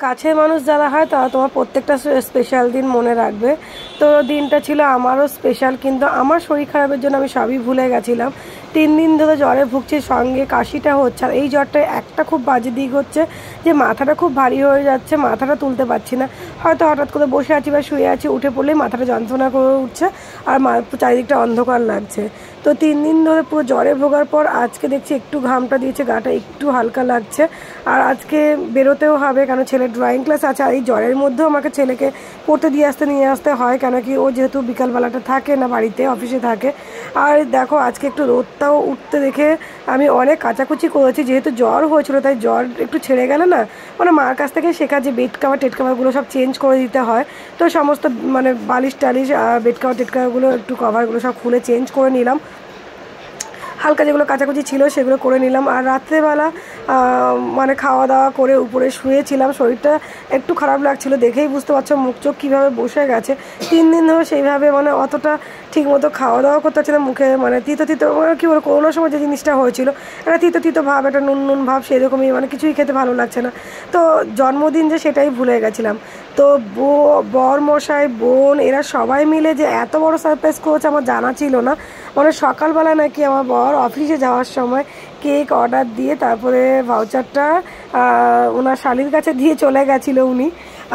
কাছের মানুষ যারা হয় তারা তোমার প্রত্যেকটা স্পেশাল দিন মনে রাখবে। তো দিনটা ছিল আমারও স্পেশাল, কিন্তু আমার শরীর খারাপের জন্য আমি সবই ভুলে গেছিলাম। 3 দিন ধরে জ্বরে ভুগছি, সঙ্গে কাশিটা হচ্ছে। আর এই জ্বরটা একটা খুব বাজে দিক হচ্ছে যে মাথাটা খুব ভারী হয়ে যাচ্ছে, মাথাটা তুলতে পারছি না। হয়তো হঠাৎ করে বসে আছি বা শুয়ে আছি, উঠে পড়লেই মাথাটা যন্ত্রণা করে উঠছে আর চারিদিকটা অন্ধকার লাগছে। তো 3 দিন ধরে পুরো জ্বরে ভোগার পর আজকে দেখছি একটু ঘামটা দিয়েছে, গাটা একটু হালকা লাগছে। আর আজকে বেরোতেও হবে, কারণ ছেলের ড্রয়িং ক্লাস আছে। আর এই জ্বরের মধ্যেও আমাকে ছেলেকে পড়তে নিয়ে আসতে হয়, কেন কি ও যেহেতু বিকালবেলাটা থাকে না, বাড়িতে অফিসে থাকে। আর দেখো আজকে একটু রোদটাও উঠতে দেখে আমি অনেক কাচাকুচি করেছি, যেহেতু জ্বর হয়েছিল তাই জ্বর একটু ছেড়ে গেলে না, মানে মার কাছ থেকে শেখা যে বেড কাভার টেড কাভারগুলো সব চেঞ্জ করে দিতে হয়। তো সমস্ত মানে বালিশ টালিশ বেড কাভার টেড কাভারগুলো একটু কভারগুলো সব খুলে চেঞ্জ করে নিলাম। হালকা যেগুলো কাচাকুচি ছিল সেগুলো করে নিলাম। আর রাত্রেবেলা মানে খাওয়া দাওয়া করে উপরে শুয়েছিলাম, শরীরটা একটু খারাপ লাগছিল, দেখেই বুঝতে পারছো মুখ চোখ কীভাবে বসে গেছে। 3 দিন ধরে সেইভাবে মানে অতটা ঠিক মতো খাওয়া দাওয়া করতে পারছি না, মুখে মানে তিতো মানে কী বলো, করোনার সময় যে জিনিসটা হয়েছিল একটা তিতো ভাব, একটা নুন ভাব, সেরকমই, মানে কিছুই খেতে ভালো লাগছে না। তো জন্মদিন যে সেটাই ভুলে গেছিলাম। তো বর মশাই, বোন, এরা সবাই মিলে যে এত বড় সারপ্রাইজ করেছে আমার জানা ছিল না। মানে সকালবেলা নাকি আমার বর অফিসে যাওয়ার সময় কেক অর্ডার দিয়ে তারপরে ভাউচারটা ওনার শালির কাছে দিয়ে চলে গেছিলো উনি।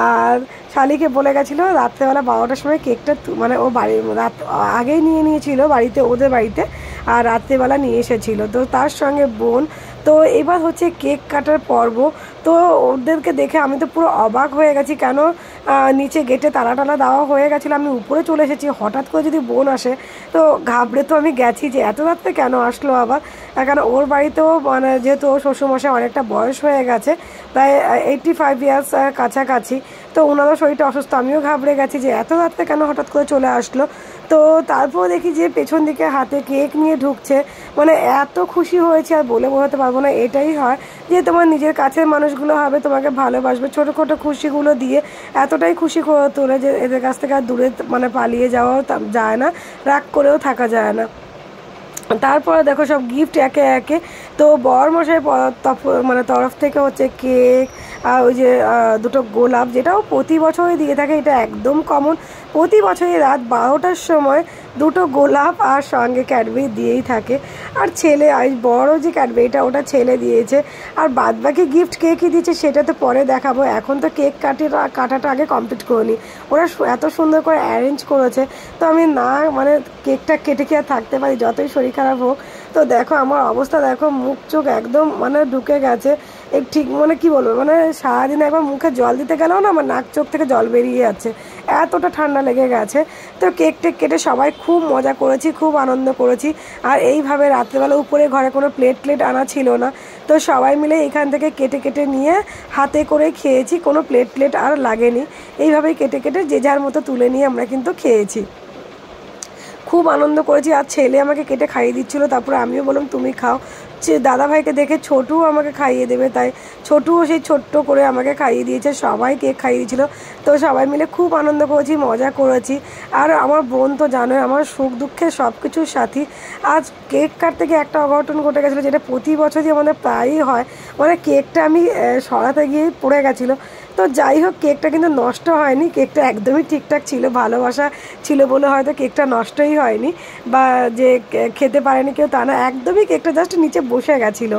আর শালিকে বলে গেছিলো রাত্রেবেলা 12টার সময় কেকটা, মানে ও বাড়ি রাত আগেই নিয়েছিল বাড়িতে, ওদের বাড়িতে, আর রাত্রেবেলা নিয়ে এসেছিলো। তো তার সঙ্গে বোন। তো এবার হচ্ছে কেক কাটার পর্ব। তো ওদেরকে দেখে আমি তো পুরো অবাক হয়ে গেছি, কেন নিচে গেটে তালা দেওয়া হয়ে গেছিলো, আমি উপরে চলে এসেছি, হঠাৎ করে যদি বোন আসে। তো ঘাবড়ে তো আমি গেছি যে এত রাত্রে কেন আসলো আবার, কারণ ওর বাড়িতেও মানে যেহেতু ওর শ্বশুরমশাই অনেকটা বয়স হয়ে গেছে, প্রায় 85 ইয়ার্স কাছাকাছি। তো ওনারও শরীরটা অসুস্থ, আমিও ঘাবড়ে গেছি যে এত রাত্রে কেন হঠাৎ করে চলে আসলো। তো তারপর দেখি যে পেছন দিকে হাতে কেক নিয়ে ঢুকছে, মানে এত খুশি হয়েছে আর বলে বোঝাতে পারবো না। এটাই হয় যে তোমার নিজের কাছের মানুষগুলো হবে, তোমাকে ভালোবাসবে, ছোটো ছোটো খুশিগুলো দিয়ে এতটাই খুশি করে তোলে যে এদের কাছ থেকে আর দূরে মানে পালিয়ে যাওয়াও যায় না, রাগ করেও থাকা যায় না। তারপরে দেখো সব গিফট একে একে। তো বর মশাই মানে তরফ থেকে হচ্ছে কেক আর ওই যে 2টো গোলাপ, যেটাও প্রতি বছরই দিয়ে থাকে, এটা একদম কমন। প্রতি বছরই রাত 12টার সময় 2টো গোলাপ আর সঙ্গে ক্যাডবেরি দিয়েই থাকে। আর ছেলে বড় যে ক্যাডবেরিটা ওটা ছেলে দিয়েছে। আর বাদ বাকি গিফট কে কী দিয়েছে সেটা তো পরে দেখাবো, এখন তো কেক কাটাটা আগে কমপ্লিট করে নিই। ওরা এত সুন্দর করে অ্যারেঞ্জ করেছে, তো আমি না মানে কেকটা কেটে কি আর থাকতে পারি, যতই শরীর খারাপ হোক। তো দেখো আমার অবস্থা, দেখো মুখ চোখ একদম মানে ঢুকে গেছে। ঠিক মানে কি বলবো, মানে সারাদিন একবার মুখে জল দিতে গেলেও না আমার নাক চোখ থেকে জল বেরিয়ে যাচ্ছে, এতটা ঠান্ডা লেগে গেছে। তো কেক কেটে সবাই খুব মজা করেছি, খুব আনন্দ করেছি। আর এইভাবে রাত্রেবেলা উপরে ঘরে কোনো প্লেট আনা ছিল না, তো সবাই মিলে এখান থেকে কেটে নিয়ে হাতে করে খেয়েছি, কোনো প্লেট আর লাগেনি। এইভাবেই কেটে যে যার মতো তুলে নিয়ে আমরা কিন্তু খেয়েছি, খুব আনন্দ করেছি। আর ছেলে আমাকে কেটে খাইয়ে দিচ্ছিলো, তারপরে আমিও বললাম তুমি খাও। দাদাভাইকে দেখে ছোটুও আমাকে খাইয়ে দেবে, তাই ছোটুও সেই ছোট্ট করে আমাকে খাইয়ে দিয়েছে, সবাই কেক খাইয়ে দিয়েছিলো। তো সবাই মিলে খুব আনন্দ করেছি, মজা করেছি। আর আমার বোন তো জানোই আমার সুখ দুঃখের সব কিছুর সাথী। আজ কেক কাটতে গিয়ে একটা অঘটন ঘটে গেছিলো, যেটা প্রতি বছরই আমাদের প্রায়ই হয়। মানে কেকটা আমি সরাতে গিয়ে পড়ে গেছিলো। তো যাই হোক, কেকটা কিন্তু নষ্ট হয়নি, কেকটা একদমই ঠিকঠাক ছিল, ভালোবাসা ছিল বলে হয়তো কেকটা নষ্টই হয়নি, বা যে খেতে পারেনি কেউ তা না, একদমই কেকটা জাস্ট নিচে বসে গেছিলো।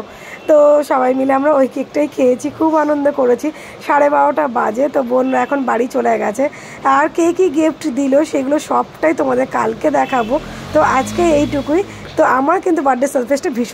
তো সবাই মিলে আমরা ওই কেকটাই খেয়েছি, খুব আনন্দ করেছি। 12:30 বাজে, তো বোনরা এখন বাড়ি চলে গেছে। আর কে কী গিফট দিল সেগুলো সবটাই তোমাদের কালকে দেখাবো। তো আজকে এইটুকুই। তো আমার কিন্তু বার্থডে সারপ্রাইজটা ভীষণ